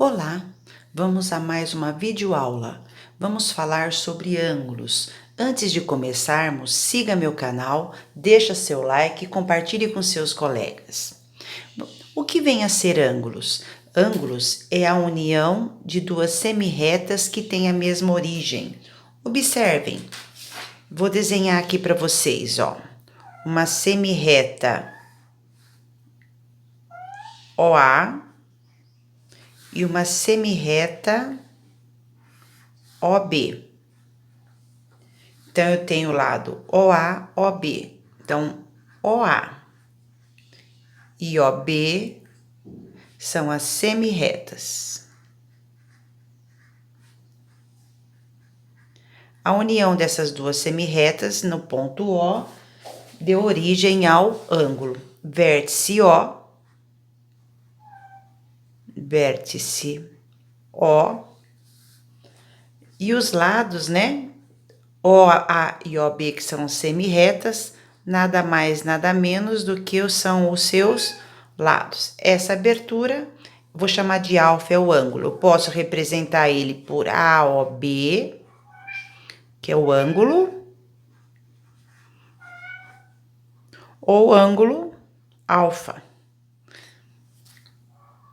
Olá, vamos a mais uma videoaula. Vamos falar sobre ângulos. Antes de começarmos, siga meu canal, deixa seu like e compartilhe com seus colegas. O que vem a ser ângulos? Ângulos é a união de duas semirretas que têm a mesma origem. Observem, vou desenhar aqui para vocês, ó, uma semirreta OA e uma semirreta OB. Então, eu tenho o lado OA, OB. Então, OA e OB são as semirretas. A união dessas duas semirretas no ponto O deu origem ao ângulo. Vértice O, e os lados, né? OA e OB, que são semirretas, nada mais, nada menos do que são os seus lados. Essa abertura, vou chamar de alfa, é o ângulo. Eu posso representar ele por AOB, que é o ângulo, ou ângulo alfa.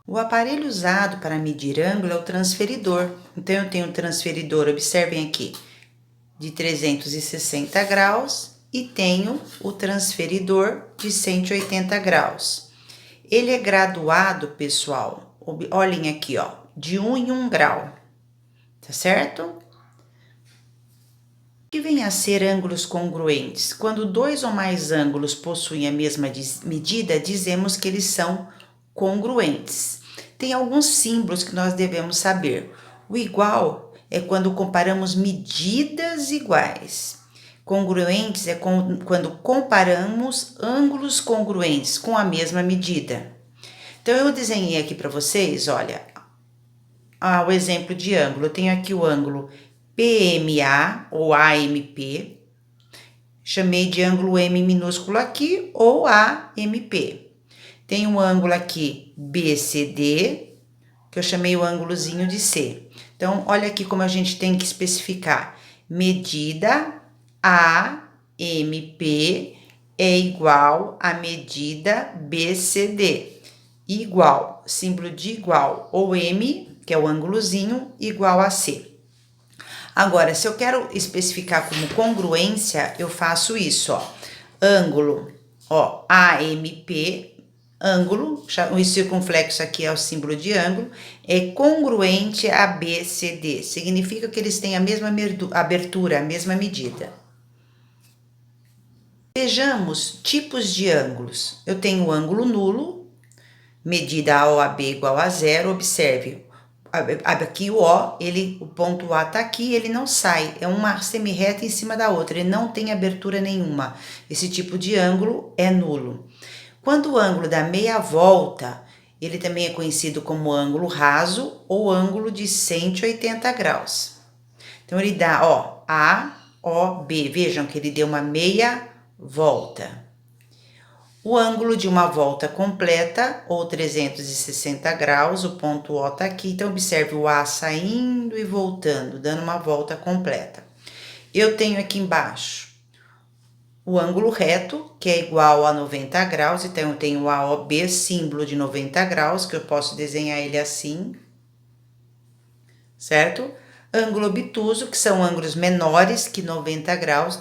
O aparelho usado para medir ângulo é o transferidor. Então, eu tenho um transferidor, observem aqui, de 360 graus e tenho o transferidor de 180 graus. Ele é graduado, pessoal, olhem aqui, ó, de 1 em 1 grau, tá certo? O que vem a ser ângulos congruentes? Quando dois ou mais ângulos possuem a mesma medida, dizemos que eles são congruentes. Tem alguns símbolos que nós devemos saber. O igual é quando comparamos medidas iguais. Congruentes é quando comparamos ângulos congruentes com a mesma medida. Então, eu desenhei aqui para vocês, olha, o exemplo de ângulo. Eu tenho aqui o ângulo PMA ou AMP. Chamei de ângulo M minúsculo aqui ou AMP. Tem um ângulo aqui BCD, que eu chamei o ângulozinho de C. Então, olha aqui como a gente tem que especificar. Medida AMP é igual a medida BCD. Igual, símbolo de igual, ou M, que é o ângulozinho, igual a C. Agora, se eu quero especificar como congruência, eu faço isso, ó. Ângulo, ó, AMP, ângulo, o circunflexo aqui é o símbolo de ângulo, é congruente a BCD. Significa que eles têm a mesma abertura, a mesma medida. Vejamos tipos de ângulos. Eu tenho o ângulo nulo, medida AOAB igual a zero. Observe, aqui o O, o ponto A tá aqui, ele não sai, é uma semirreta em cima da outra, ele não tem abertura nenhuma. Esse tipo de ângulo é nulo. Quando o ângulo dá meia volta, ele também é conhecido como ângulo raso ou ângulo de 180 graus. Então, ele dá, ó, A, O, B. Vejam que ele deu uma meia volta. O ângulo de uma volta completa, ou 360 graus, o ponto O tá aqui. Então, observe o A saindo e voltando, dando uma volta completa. Eu tenho aqui embaixo o ângulo reto, que é igual a 90 graus, então eu tenho o AOB, símbolo de 90 graus, que eu posso desenhar ele assim, certo? Ângulo obtuso, que são ângulos menores que 90 graus.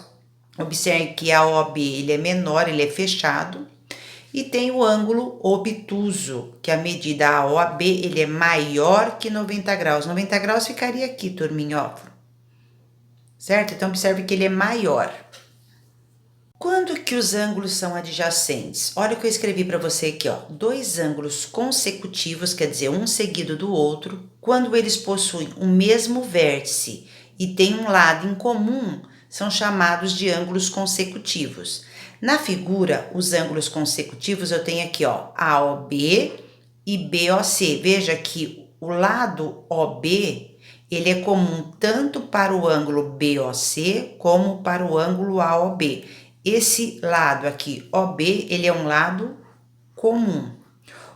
Observe que a OB, ele é menor, ele é fechado. E tem o ângulo obtuso, que a medida AOB, ele é maior que 90 graus. 90 graus ficaria aqui, turminha, ó. Certo? Então, observe que ele é maior. Quando que os ângulos são adjacentes? Olha o que eu escrevi para você aqui, ó. Dois ângulos consecutivos, quer dizer, um seguido do outro, quando eles possuem o mesmo vértice e têm um lado em comum, são chamados de ângulos consecutivos. Na figura, os ângulos consecutivos, eu tenho aqui, ó, AOB e BOC. Veja que o lado OB, ele é comum tanto para o ângulo BOC como para o ângulo AOB. Esse lado aqui, OB, ele é um lado comum.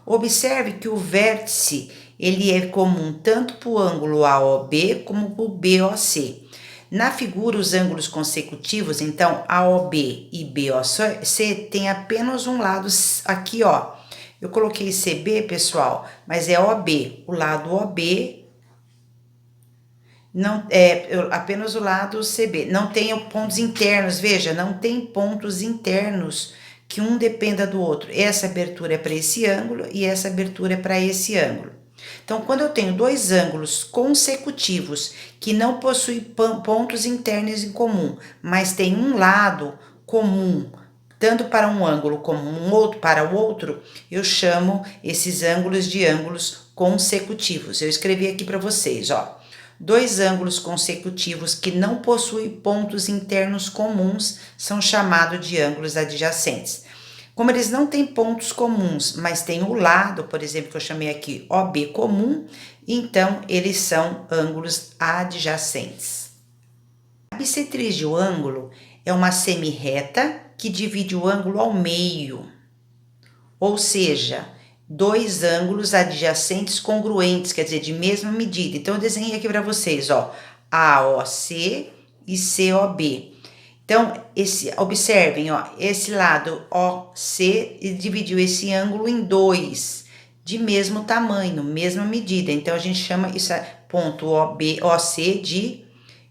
Observe que o vértice, ele é comum tanto para o ângulo AOB como para o BOC. Na figura, os ângulos consecutivos, então, AOB e BOC, tem apenas um lado aqui, ó. Eu coloquei CB, pessoal, mas é OB. O lado OB não é apenas o lado CB. Não tem pontos internos, veja, não tem pontos internos que um dependa do outro. Essa abertura é para esse ângulo e essa abertura é para esse ângulo. Então, quando eu tenho dois ângulos consecutivos que não possuem pontos internos em comum, mas tem um lado comum, tanto para um ângulo como um outro para o outro, eu chamo esses ângulos de ângulos consecutivos. Eu escrevi aqui para vocês, ó. Dois ângulos consecutivos que não possuem pontos internos comuns são chamados de ângulos adjacentes. Como eles não têm pontos comuns, mas tem o lado, por exemplo, que eu chamei aqui OB comum, então eles são ângulos adjacentes. A bissetriz de um ângulo é uma semirreta que divide o ângulo ao meio, ou seja, dois ângulos adjacentes congruentes, quer dizer, de mesma medida. Então, eu desenhei aqui para vocês, ó, AOC e COB. Então, observem, ó, esse lado OC dividiu esse ângulo em dois, de mesmo tamanho, mesma medida. Então, a gente chama isso ponto OC de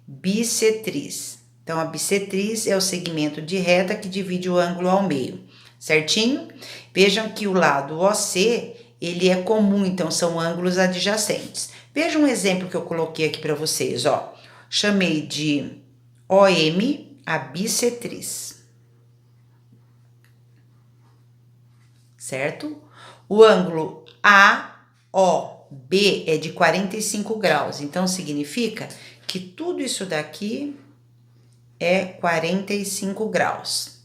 bissetriz. Então, a bissetriz é o segmento de reta que divide o ângulo ao meio, certinho? Vejam que o lado OC, ele é comum, então são ângulos adjacentes. Veja um exemplo que eu coloquei aqui para vocês, ó. Chamei de OM a bissetriz, certo? O ângulo AOB é de 45 graus, então significa que tudo isso daqui é 45 graus.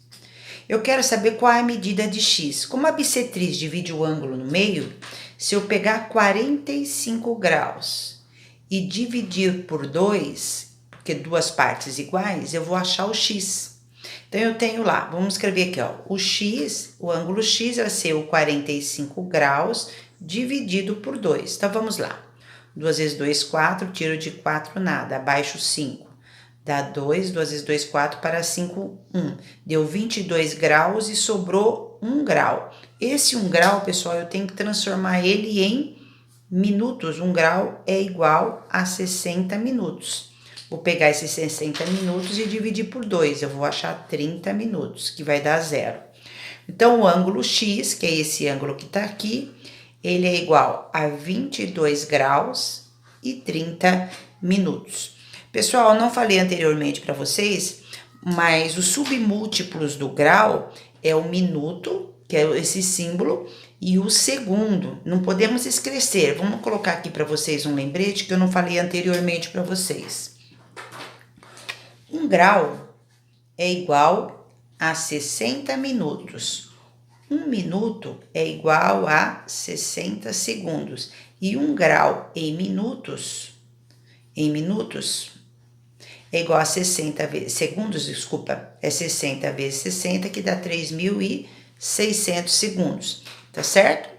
Eu quero saber qual é a medida de x. Como a bissetriz divide o ângulo no meio, se eu pegar 45 graus e dividir por 2, porque duas partes iguais, eu vou achar o x. Então, eu tenho lá, vamos escrever aqui, ó, o x, o ângulo x vai ser o 45 graus dividido por 2. Então, vamos lá. 2 vezes 2, 4, tiro de 4, nada, abaixo 5. Dá 2, 2 vezes 2, 4, para 5, 1. Deu 22 graus e sobrou 1 grau. Esse 1 grau, pessoal, eu tenho que transformar ele em minutos. 1 grau é igual a 60 minutos. Vou pegar esses 60 minutos e dividir por 2. Eu vou achar 30 minutos, que vai dar 0. Então, o ângulo x, que é esse ângulo que tá aqui, ele é igual a 22 graus e 30 minutos. Pessoal, eu não falei anteriormente para vocês, mas os submúltiplos do grau é o minuto, que é esse símbolo, e o segundo. Não podemos esquecer. Vamos colocar aqui para vocês um lembrete que eu não falei anteriormente para vocês. 1 grau é igual a 60 minutos. 1 minuto é igual a 60 segundos. E 1 grau em minutos é igual a 60 vezes, segundos, desculpa, é 60 vezes 60, que dá 3.600 segundos, tá certo?